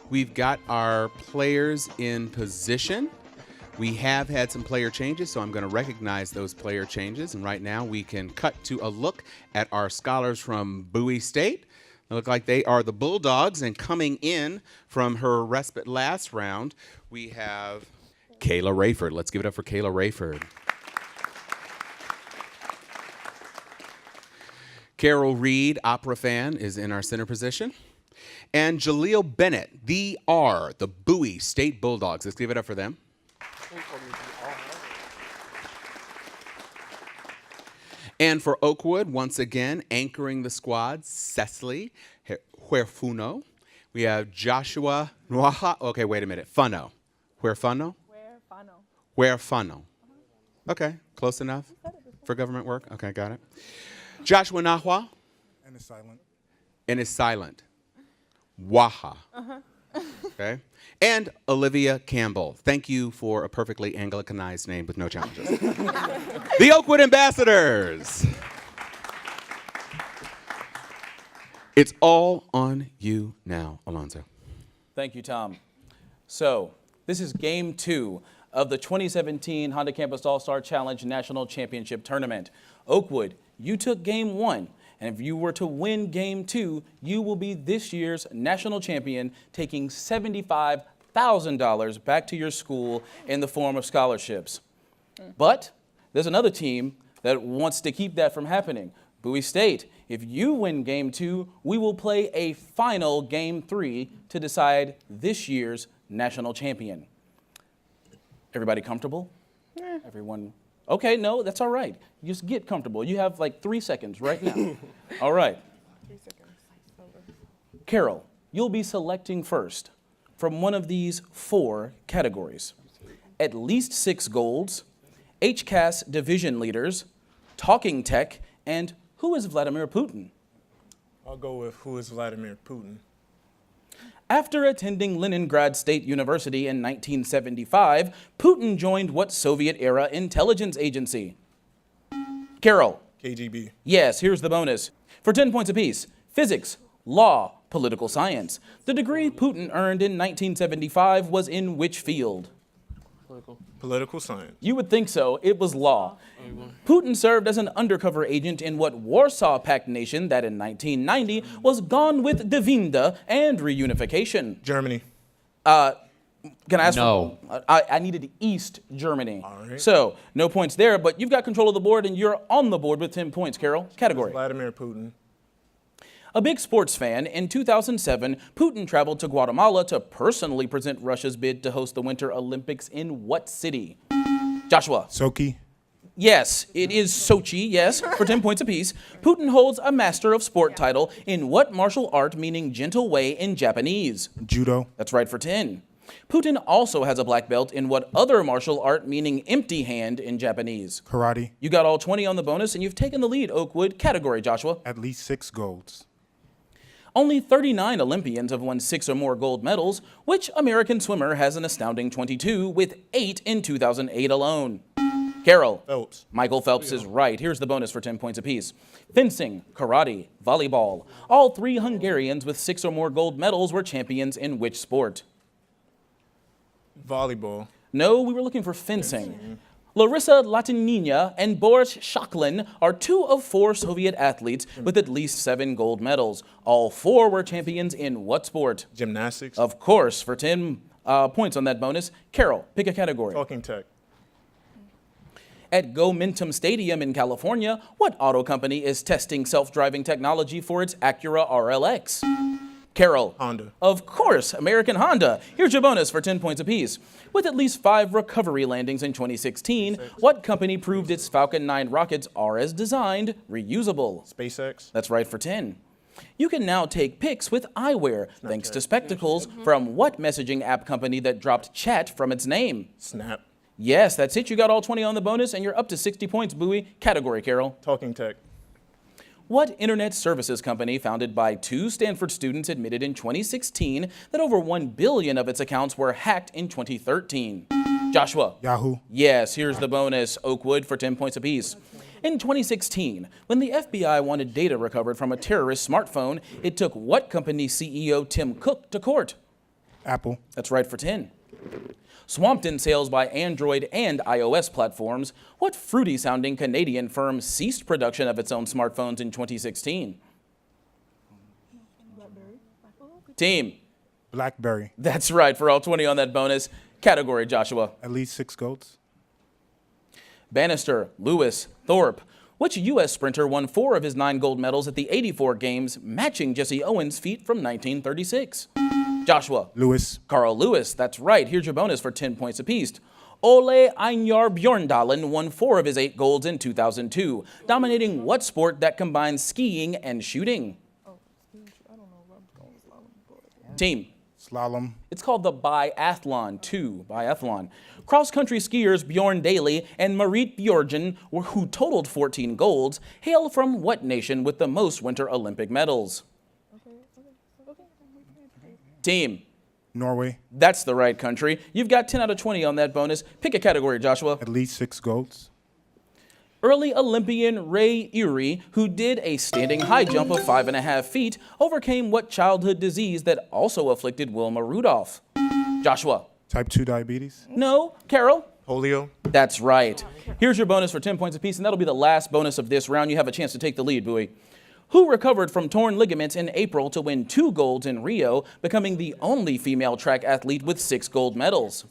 We've got our players in position. We have had some player changes, so I'm going to recognize those player changes. And right now we can cut to a look at our scholars from Bowie State. They look like they are the Bulldogs, and coming in from her respite last round, we have Kayla Rayford. Let's give it up for Kayla Rayford. Carol Reed, opera fan, is in our center position. And Jaleel Bennett, the Bowie State Bulldogs. Let's give it up for them. And for Oakwood, once again, anchoring the squad, Cecily Huerfuno. We have Joshua Nuaha. Okay, wait a minute. Funo. Huerfuno? Huerfuno. Okay, close enough for government work? Okay, got it. Joshua Nahua. And it's silent. And it's silent. Waha. Okay. And Olivia Campbell. Thank you for a perfectly Anglicanized name with no challenges. The Oakwood Ambassadors. It's all on you now, Alonzo. Thank you, Tom. So, this is game 2 of the 2017 Honda Campus All-Star Challenge National Championship Tournament. Oakwood, you took game 1. And if you were to win game 2, you will be this year's national champion, taking $75,000 back to your school in the form of scholarships. But there's another team that wants to keep that from happening. Bowie State, if you win game 2, we will play a final game 3 to decide this year's national champion. Everybody comfortable? Yeah. Everyone? Okay, no, that's all right. Just get comfortable. You have like 3 seconds right now. All right. 3 seconds. Carol, you'll be selecting first from one of these 4 categories. At least 6 golds, HCASC division leaders, talking tech, and who is Vladimir Putin? I'll go with who is Vladimir Putin. After attending Leningrad State University in 1975, Putin joined what Soviet-era intelligence agency? Carol. KGB. Yes, here's the bonus. For 10 points apiece, physics, law, political science. The degree Putin earned in 1975 was in which field? Political science. You would think so. It was law. Putin served as an undercover agent in what Warsaw Pact nation that in 1990 was gone with the Wende and reunification? Germany. Can I ask? No. I needed East Germany. All right. So, no points there, but you've got control of the board and you're on the board with 10 points, Carol. Category. Vladimir Putin. A big sports fan, in 2007, Putin traveled to Guatemala to personally present Russia's bid to host the Winter Olympics in what city? Joshua. Sochi. Yes, it is Sochi, yes, for 10 points apiece. Putin holds a Master of Sport title in what martial art meaning gentle way in Japanese? Judo. That's right for 10. Putin also has a black belt in what other martial art meaning empty hand in Japanese? Karate. You got all 20 on the bonus and you've taken the lead, Oakwood. Category, Joshua. At least 6 golds. Only 39 Olympians have won 6 or more gold medals. Which American swimmer has an astounding 22 with 8 in 2008 alone? Carol. Phelps. Michael Phelps is right. Here's the bonus for 10 points apiece. Fencing, karate, volleyball. All 3 Hungarians with 6 or more gold medals were champions in which sport? Volleyball. No, we were looking for fencing. Larissa Latinina and Boris Shaklin are 2 of 4 Soviet athletes with at least 7 gold medals. All 4 were champions in what sport? Gymnastics. Of course, for 10 points on that bonus. Carol, pick a category. Talking tech. At Go-Mentum Stadium in California, what auto company is testing self-driving technology for its Acura RLX? Carol. Honda. Of course, American Honda. Here's your bonus for 10 points apiece. With at least 5 recovery landings in 2016, what company proved its Falcon 9 rockets are as designed, reusable? SpaceX. That's right for 10. You can now take pics with eyewear thanks to spectacles from what messaging app company that dropped chat from its name? Snap. Yes, that's it. You got all 20 on the bonus and you're up to 60 points, Bowie. Category, Carol. Talking tech. What internet services company founded by 2 Stanford students admitted in 2016 that over 1 billion of its accounts were hacked in 2013? Joshua. Yahoo. Yes, here's the bonus. Oakwood for 10 points apiece. In 2016, when the FBI wanted data recovered from a terrorist smartphone, it took what company CEO Tim Cook to court? Apple. That's right for 10. Swamped in sales by Android and iOS platforms, what fruity-sounding Canadian firm ceased production of its own smartphones in 2016? Team. BlackBerry. That's right for all 20 on that bonus. Category, Joshua. At least 6 goats. Bannister, Lewis, Thorpe. Which U.S. sprinter won 4 of his 9 gold medals at the 84 Games, matching Jesse Owens' feat from 1936? Joshua. Lewis. Carl Lewis, that's right. Here's your bonus for 10 points apiece. Ole Einar Bjorndalen won 4 of his 8 golds in 2002, dominating what sport that combines skiing and shooting? Team. Slalom. It's called the biathlon, biathlon. Cross-country skiers Bjorn Daly and Marit Bjorgen, who totaled 14 golds, hail from what nation with the most Winter Olympic medals? Team. Norway. That's the right country. You've got 10 out of 20 on that bonus. Pick a category, Joshua. At least 6 goats. Early Olympian Ray Erie, who did a standing high jump of 5.5 feet, overcame what childhood disease that also afflicted Wilma Rudolph? Joshua. Type 2 diabetes. No. Carol? Polio. That's right. Here's your bonus for 10 points apiece, and that'll be the last bonus of this round. You have a chance to take the lead, Bowie. Who recovered from torn ligaments in April to win 2 golds in Rio, becoming the only female track athlete with 6 gold medals?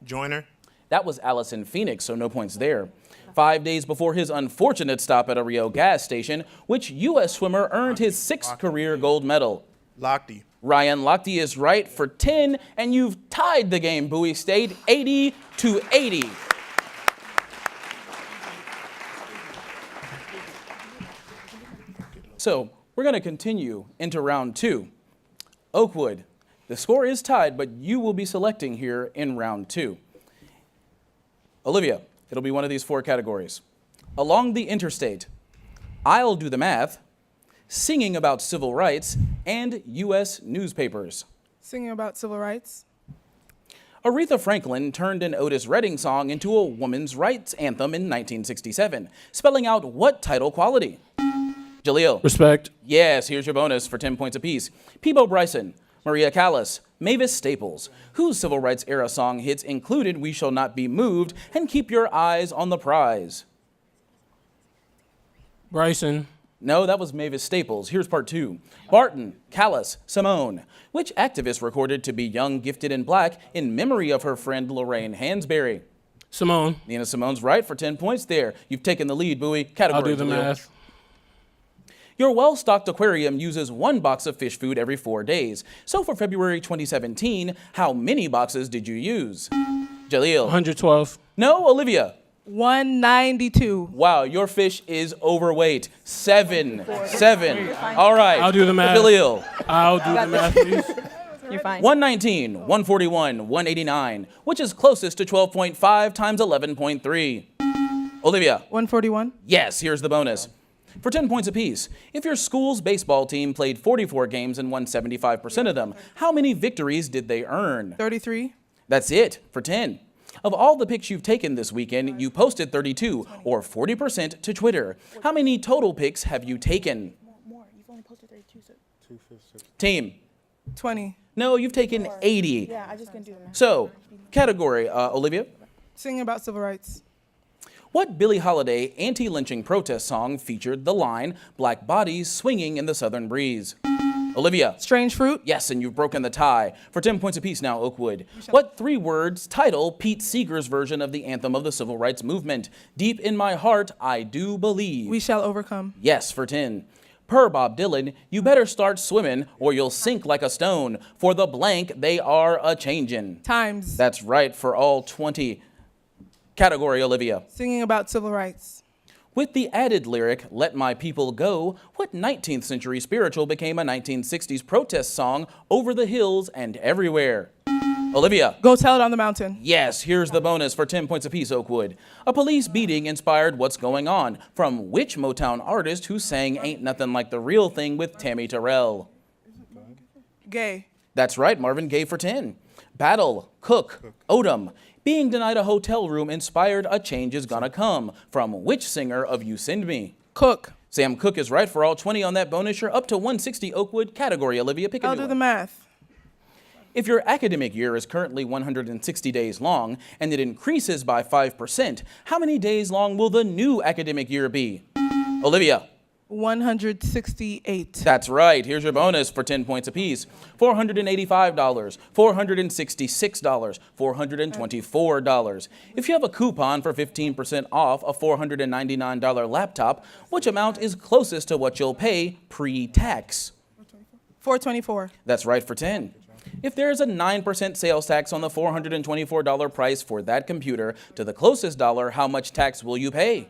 Joyner. That was Allison Phoenix, so no points there. 5 days before his unfortunate stop at a Rio gas station, which U.S. swimmer earned his 6th career gold medal? Lochte. Ryan Lochte is right for 10, and you've tied the game, Bowie State, 80-80. So we're going to continue into round 2. Oakwood, the score is tied, but you will be selecting here in round 2. Olivia, it'll be one of these 4 categories. Along the interstate, I'll do the math, singing about civil rights, and U.S. newspapers. Singing about civil rights. Aretha Franklin turned an Otis Redding song into a woman's rights anthem in 1967, spelling out what title quality? Jaleel. Respect. Yes, here's your bonus for 10 points apiece. Peebo Bryson, Maria Callas, Mavis Staples, whose civil rights era song hits included We Shall Not Be Moved and Keep Your Eyes on the Prize? Bryson. No, that was Mavis Staples. Here's part 2. Barton, Callas, Simone. Which activist recorded To Be Young, Gifted, and Black in memory of her friend Lorraine Hansberry? Simone. Nina Simone's right for 10 points there. You've taken the lead, Bowie. Category. I'll do the Jaleel. math. Your well-stocked aquarium uses 1 box of fish food every 4 days. So for February 2017, how many boxes did you use? Jaleel. 112. No, Olivia. 192. Wow, your fish is overweight. 7. All right. I'll do the math. Jaleel. I'll do the math, please. You're fine. 119, 141, 189, which is closest to 12.5 times 11.3. Olivia. 141. Yes, here's the bonus. For 10 points apiece, if your school's baseball team played 44 games and won 75% of them, how many victories did they earn? 33. That's it for 10. Of all the pics you've taken this weekend, you posted 32, or 40% to Twitter. How many total pics have you taken? More. You've only posted 32. So. Team. 20. No, you've taken 80. Yeah, I just couldn't do the math. So, category, Olivia. Singing about civil rights. What Billie Holiday anti-lynching protest song featured the line, Black Bodies Swinging in the Southern Breeze? Olivia. Strange fruit. Yes, and you've broken the tie. For 10 points apiece now, Oakwood. What 3 words title Pete Seeger's version of the anthem of the civil rights movement? Deep in my heart, I do believe. We shall overcome. Yes, for 10. Per Bob Dylan, you better start swimming or you'll sink like a stone. For the blank, they are a-changin'. Times. That's right for all 20. Category, Olivia. Singing about civil rights. With the added lyric, Let My People Go, what 19th century spiritual became a 1960s protest song over the hills and everywhere? Olivia. Go tell it on the mountain. Yes, here's the bonus for 10 points apiece, Oakwood. A police beating inspired What's Going On from which Motown artist who sang Ain't Nothing Like the Real Thing with Tammy Terrell? Gay. That's right, Marvin Gaye for 10. Battle, Cook, Odom. Being denied a hotel room inspired A Change Is Gonna Come from which singer of You Send Me? Cook. Sam Cooke is right for all 20 on that bonus. You're up to 160, Oakwood. Category, Olivia. Pick a I'll new do the one. math. If your academic year is currently 160 days long and it increases by 5%, how many days long will the new academic year be? Olivia. 168. That's right. Here's your bonus for 10 points apiece. $485, $466, $424. If you have a coupon for 15% off a $499 laptop, which amount is closest to what you'll pay pre-tax? 424. That's right for 10. If there is a 9% sales tax on the $424 price for that computer, to the closest dollar, how much tax will you pay?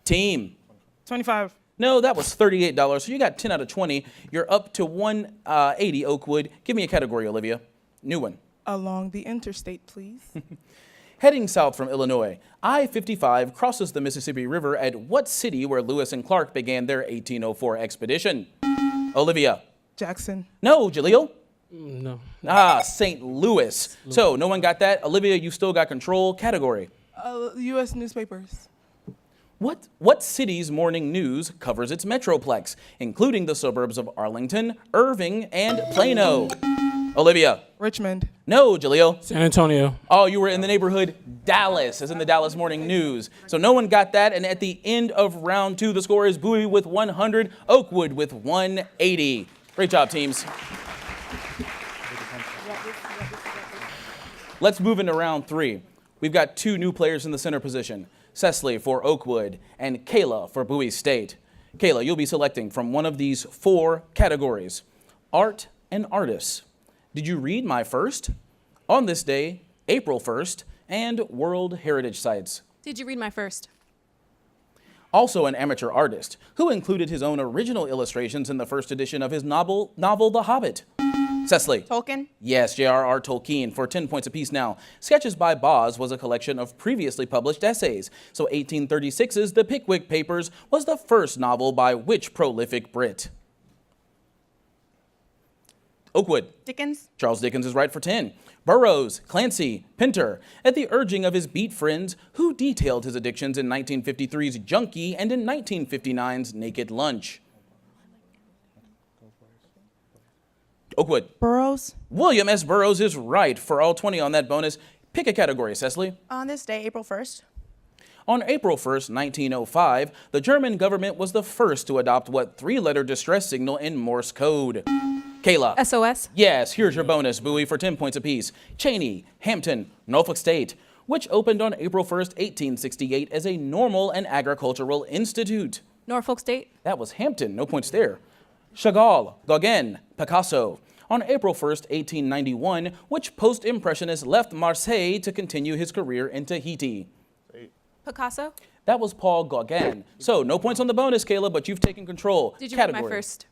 Team. 25. No, that was $38, so you got 10 out of 20. You're up to 180, Oakwood. Give me a category, Olivia. New one. Along the interstate, please. Heading south from Illinois, I-55 crosses the Mississippi River at what city where Lewis and Clark began their 1804 expedition? Olivia. Jackson. No, Jaleel. No. St. Louis. So no one got that. Olivia, you still got control. Category. U.S. newspapers. What city's morning news covers its metroplex, including the suburbs of Arlington, Irving, and Plano? Olivia. Richmond. No, Jaleel. San Antonio. Oh, you were in the neighborhood. Dallas is in the Dallas Morning News. So no one got that. And at the end of round 2, the score is Bowie with 100, Oakwood with 180. Great job, teams. Let's move into round 3. We've got 2 new players in the center position. Cecily for Oakwood and Kayla for Bowie State. Kayla, you'll be selecting from one of these 4 categories. Art and artists. Did you read My First? On This Day, April 1st, and World Heritage Sites. Did you read My First? Also an amateur artist who included his own original illustrations in the first edition of his novel The Hobbit. Cecily. Tolkien. Yes, J.R.R. Tolkien for 10 points apiece now. Sketches by Boz was a collection of previously published essays. So 1836's The Pickwick Papers was the first novel by which prolific Brit? Oakwood. Dickens. Charles Dickens is right for 10. Burroughs, Clancy, Pinter, at the urging of his beat friends, who detailed his addictions in 1953's Junkie and in 1959's Naked Lunch. Oakwood. Burroughs. William S. Burroughs is right for all 20 on that bonus. Pick a category, Cecily. On this day, April 1st. On April 1st, 1905, the German government was the first to adopt what 3-letter distress signal in Morse code? Kayla. SOS. Yes, here's your bonus, Bowie, for 10 points apiece. Cheney, Hampton, Norfolk State, which opened on April 1st, 1868 as a normal and agricultural institute. Norfolk State. That was Hampton, no points there. Chagall, Gauguin, Picasso. On April 1st, 1891, which post-impressionist left Marseille to continue his career in Tahiti? Picasso. That was Paul Gauguin. So no points on the bonus, Kayla, but you've taken control. Did you read My First?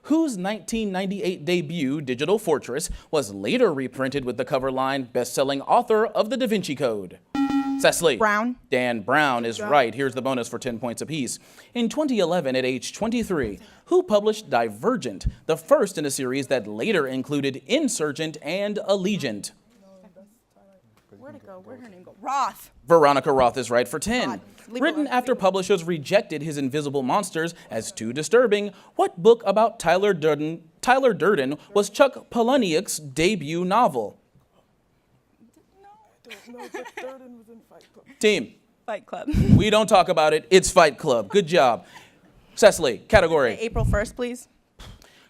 Whose 1998 debut, Digital Fortress, was later reprinted with the cover line, best-selling author of The Da Vinci Code? Cecily. Brown. Dan Brown is right. Here's the bonus for 10 points apiece. In 2011, at age 23, who published Divergent, the first in a series that later included Insurgent and Allegiant? Where'd it go? Where'd her name go? Roth. Veronica Roth is right for 10. God, leave it Written alone. after publishers rejected his Invisible Monsters as too disturbing, what book about Tyler Durden was Chuck Palahniuk's debut novel? Team, Fight Club. we don't talk about it. It's Fight Club. Good job. Cecily, category. April 1st, please.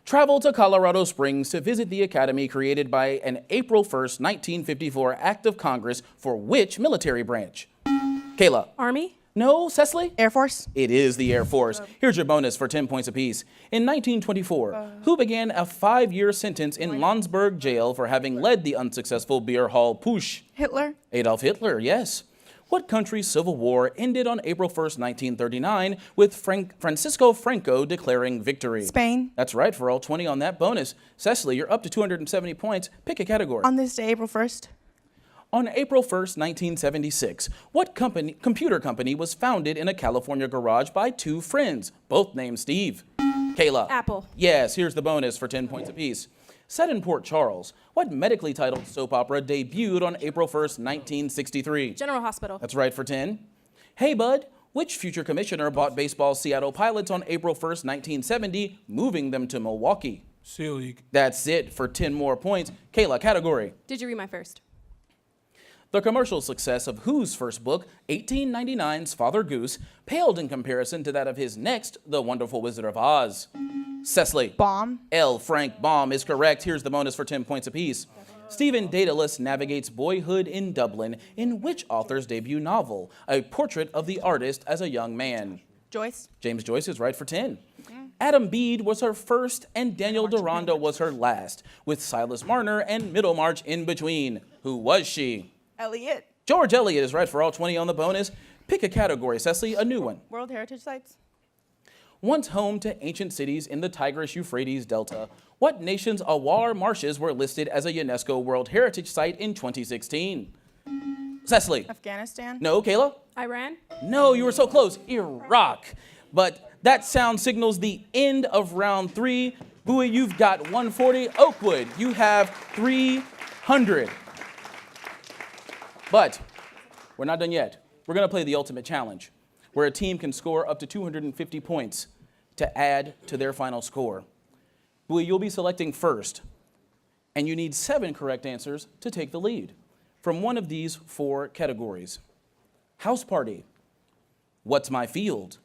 Travel to Colorado Springs to visit the academy created by an April 1st, 1954 Act of Congress for which military branch? Kayla. Army. No, Cecily? Air Force. It is the Air Force. Here's your bonus for 10 points apiece. In 1924, who began a 5-year sentence in Landsberg jail for having led the unsuccessful beer hall push? Hitler. Adolf Hitler, yes. What country's civil war ended on April 1st, 1939, with Francisco Franco declaring victory? Spain. That's right, for all 20 on that bonus. Cecily, you're up to 270 points. Pick a category. On this day, April 1st. On April 1st, 1976, what computer company was founded in a California garage by 2 friends, both named Steve? Kayla. Apple. Yes, here's the bonus for 10 points apiece. Set in Port Charles, what medically titled soap opera debuted on April 1st, 1963? General Hospital. That's right for 10. Hey Bud, Which future commissioner bought baseball's Seattle Pilots on April 1st, 1970, moving them to Milwaukee? Seal League. That's it for 10 more points. Kayla, category. Did you read my first? The commercial success of whose first book, 1899's Father Goose, paled in comparison to that of his next, The Wonderful Wizard of Oz. Cecily. Bomb. L. Frank Baum is correct. Here's the bonus for 10 points apiece. Stephen Daedalus navigates boyhood in Dublin in which author's debut novel, A Portrait of the Artist as a Young Man? Joyce. James Joyce is right for 10. Adam Bede was her first and Daniel Deronda was her last, with Silas Marner and Middlemarch in between. Who was she? Elliot. George Eliot is right for all 20 on the bonus. Pick a category, Cecily, a new one. World Heritage Sites. Once home to ancient cities in the Tigris-Euphrates Delta, what nation's Awar marshes were listed as a UNESCO World Heritage Site in 2016? Cecily. Afghanistan. No, Kayla? Iran? No, you were so close. Iraq. But that sound signals the end of round 3. Bowie, you've got 140. Oakwood, you have 300. But we're not done yet. We're going to play the ultimate challenge, where a team can score up to 250 points to add to their final score. Bowie, you'll be selecting first, and you need 7 correct answers to take the lead from one of these 4 categories. House party. What's my field?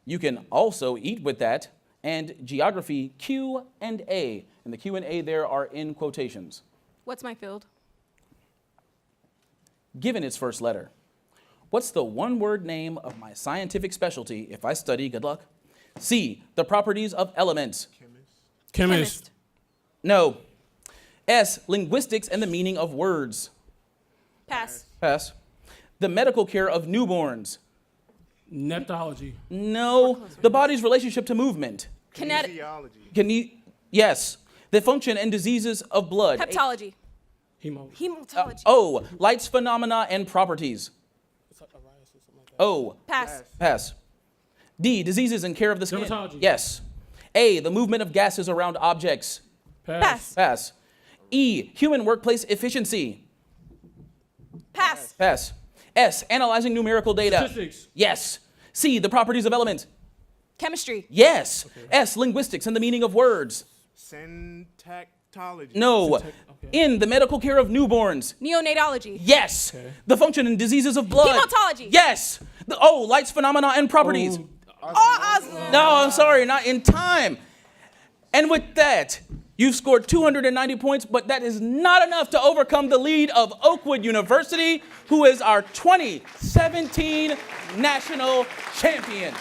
You can also eat with that, and geography Q and A. And the Q and A there are in quotations. What's my field? Given its first letter, what's the one-word name of my scientific specialty if I study, good luck? C, the properties of elements. Chemist. No. S, linguistics and the meaning of words. Pass. Pass. The medical care of newborns. Neptology. No. The body's relationship to movement. Kinetic. Yes. The function and diseases of blood. Heptology. Hemo. Hematology. O, light's phenomena and properties. O, Pass. pass. D, diseases and care of the skin. Dermatology. Yes. A, the movement of gases around objects. Pass. Pass. E, human workplace efficiency. Pass. Pass. S, analyzing numerical data. Statistics. Yes. C, the properties of elements. Chemistry. Yes. S, linguistics and the meaning of words. Syntactology. No. In the medical care of newborns. Neonatology. Yes. The function and diseases of blood. Hematology. Yes. The light's phenomena and properties. No, I'm sorry, not in time. And with that, you've scored 290 points, but that is not enough to overcome the lead of Oakwood University, who is our 2017 national champion.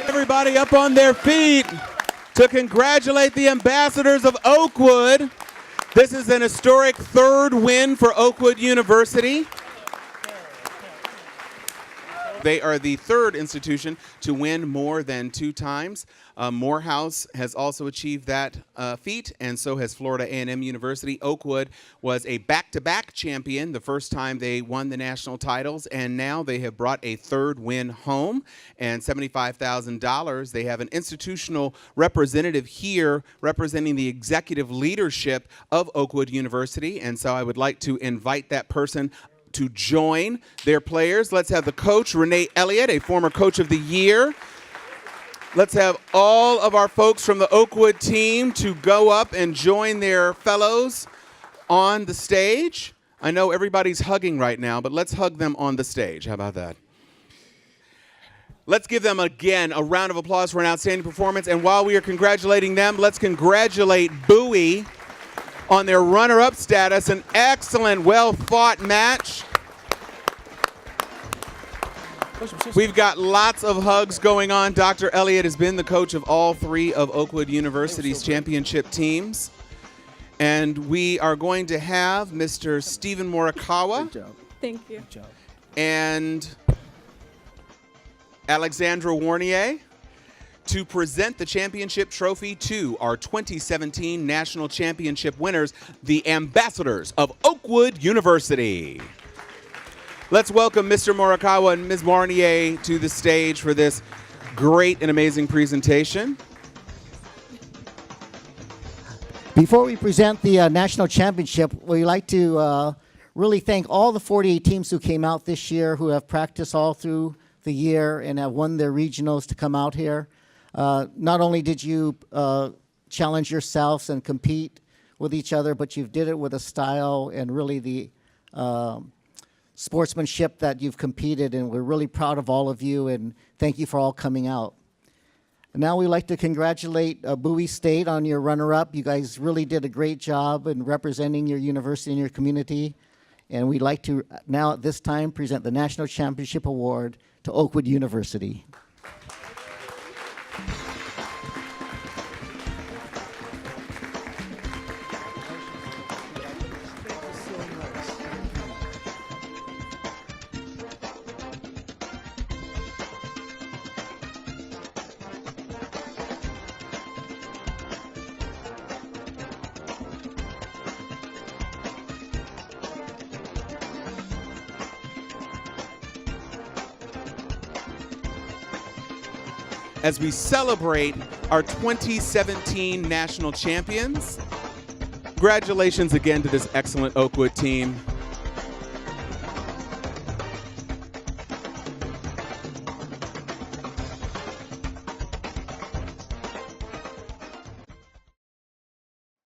Everybody up on their feet to congratulate the ambassadors of Oakwood. This is an historic 3rd win for Oakwood University. They are the 3rd institution to win more than 2 times. Morehouse has also achieved that feat, and so has Florida A&M University. Oakwood was a back-to-back champion the first time they won the national titles, and now they have brought a 3rd win home and $75,000. They have an institutional representative here representing the executive leadership of Oakwood University, and so I would like to invite that person to join their players. Let's have the coach, Renee Elliott, a former coach of the year. Let's have all of our folks from the Oakwood team to go up and join their fellows on the stage. I know everybody's hugging right now, but let's hug them on the stage. How about that? Let's give them, again, a round of applause for an outstanding performance. And while we are congratulating them, let's congratulate Bowie on their runner-up status. An excellent, well-fought match. We've got lots of hugs going on. Dr. Elliott has been the coach of all 3 of Oakwood University's championship teams. And we are going to have Mr. Stephen Morikawa Thank you. and Alexandra Warnier to present the championship trophy to our 2017 national championship winners, the ambassadors of Oakwood University. Let's welcome Mr. Morikawa and Ms. Warnier to the stage for this great and amazing presentation. Before we present the national championship, we'd like to really thank all the 48 teams who came out this year, who have practiced all through the year and have won their regionals to come out here. Not only did you challenge yourselves and compete with each other, but you did it with a style and really the sportsmanship that you've competed, and we're really proud of all of you, and thank you for all coming out. And now we'd like to congratulate Bowie State on your runner-up. You guys really did a great job in representing your university and your community, and we'd like to now at this time present the National Championship Award to Oakwood University. As we celebrate our 2017 national champions, congratulations again to this excellent Oakwood team.